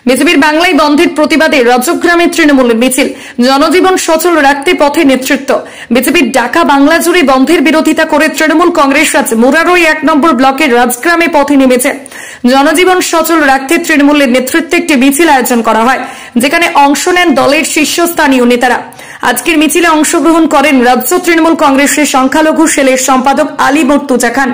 বিজেপির বাংলায় বন্ধের প্রতিবাদে রাজগ্রামে তৃণমূলের মিছিল, জনজীবন সচল রাখতে পথে নেতৃত্ব। বিজেপির ঢাকা বাংলা জুড়ে বন্ধের বিরোধিতা করে তৃণমূল কংগ্রেস আজ মুরারই 1 নম্বর ব্লকের রাজগ্রামে পথে নেমেছে। জনজীবন সচল রাখতে তৃণমূলের নেতৃত্বে একটি মিছিল আয়োজন করা হয়, যেখানে অংশ নেন দলের শীর্ষস্থানীয় নেতারা। আজকের মিছিলে অংশগ্রহণ করেন রাজ্য তৃণমূল কংগ্রেসের সংখ্যালঘু সেলের সম্পাদক আলী মুর্তুজা খান,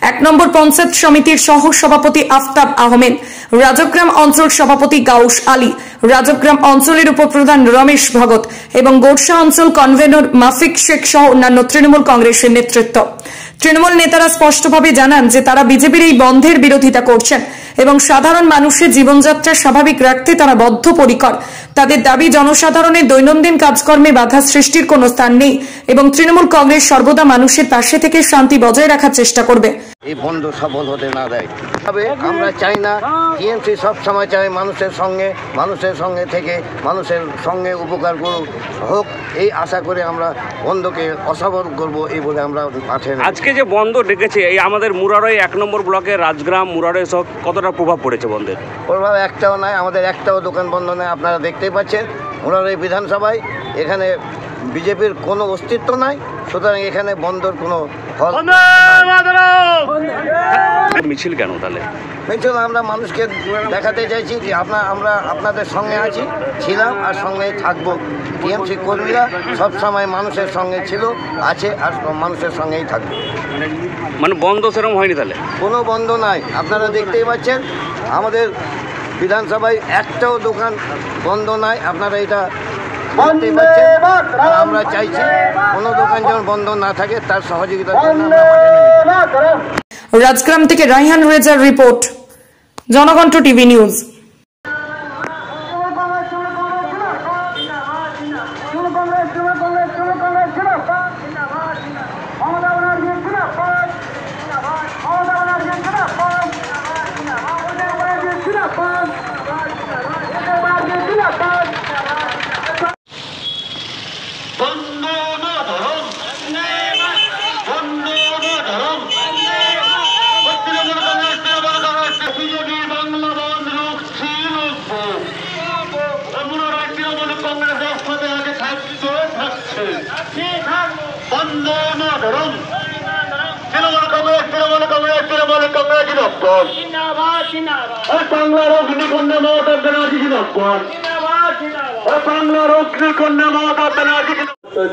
1 নম্বর পঞ্চায়েত সমিতির সহ সভাপতি আফতাব আহমেদ, রাজগ্রাম অঞ্চল সভাপতি গাউস আলী, রাজগ্রাম অঞ্চলের উপপ্রধান রমেশ ভগত এবং গোরসা অঞ্চল কনভেনর মাফিক শেখ সহ অন্যান্য তৃণমূল কংগ্রেসের নেতৃত্ব। তৃণমূল নেতারা স্পষ্টভাবে জানান যে তারা বিজেপির এই বন্ধের বিরোধিতা করছেন এবং সাধারণ মানুষের জীবনযাত্রা স্বাভাবিক রাখতে তারা বদ্ধপরিকর। তাদের দাবি, জনসাধারণের দৈনন্দিন কাজকর্মে বাধা সৃষ্টির কোনো স্থান নেই এবং তৃণমূল কংগ্রেস সর্বদা মানুষের পাশে থেকে শান্তি বজায় রাখার চেষ্টা করবে। এই বন্ধ সফল হতে না দেয়, তবে আমরা চাই না, টিএমসি সবসময় চাই মানুষের সঙ্গে থেকে মানুষের সঙ্গে উপকার হোক, এই আশা করে আমরা বন্ধকে অসফল করব এই বলে আমরা মাঠে। আজকে যে বন্ধ ডেকেছে, এই আমাদের মুরারই 1 নম্বর ব্লকের রাজগ্রাম মুরারই সব কতটা প্রভাব পড়েছে বন্ধের? প্রভাব একটাও নাই, আমাদের একটাও দোকান বন্ধ নেই। আপনারা দেখতেই পাচ্ছেন মুরারই বিধানসভায় এখানে বিজেপির কোনো অস্তিত্ব নাই, সুতরাং এখানে বন্ধর কোনো ফল। মিছিল কেন তাহলে? মিছিল আমরা মানুষকে দেখাতে চাইছি যে আমরা আপনাদের সঙ্গে আছি, ছিলাম আর সঙ্গেই থাকবো। টিএমসি কর্মীরা সবসময় মানুষের সঙ্গে ছিল, আছে আর মানুষের সঙ্গেই থাকবে। মানে বন্ধ সেরকম হয়নি তাহলে? কোনো বন্ধ নাই, আপনারা দেখতেই পাচ্ছেন আমাদের বিধানসভায় একটাও দোকান বন্ধ নাই। আপনারা এটা দেখতেই পাচ্ছেন। আমরা চাইছি কোনো দোকান যেন বন্ধ না থাকে, তার সহযোগিতার জন্য আমরা। রাজগ্রাম থেকে রাইহান রেজার রিপোর্ট, জনকণ্ঠ টিভি নিউজ।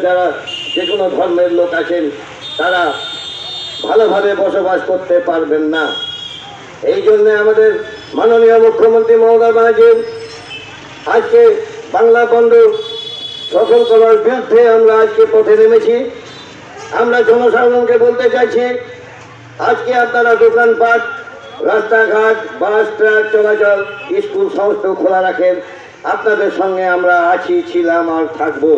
যারা যে কোনো ধর্মের লোক আছেন তারা ভালোভাবে বসবাস করতে পারবেন না। এই জন্য আমাদের মাননীয় মুখ্যমন্ত্রী মমতা ব্যানার্জি আজকে বাংলা বন্ধ সফল করার বিরুদ্ধে আমরা আজকে পথে নেমেছি। আমরা জনসাধারণকে বলতে চাইছি, আজকে আপনারা দোকানপাট, রাস্তাঘাট, বাস, ট্রাক চলাচল, স্কুল সমস্ত খোলা রাখেন। আপনাদের সঙ্গে আমরা আছি, ছিলাম আর থাকবো।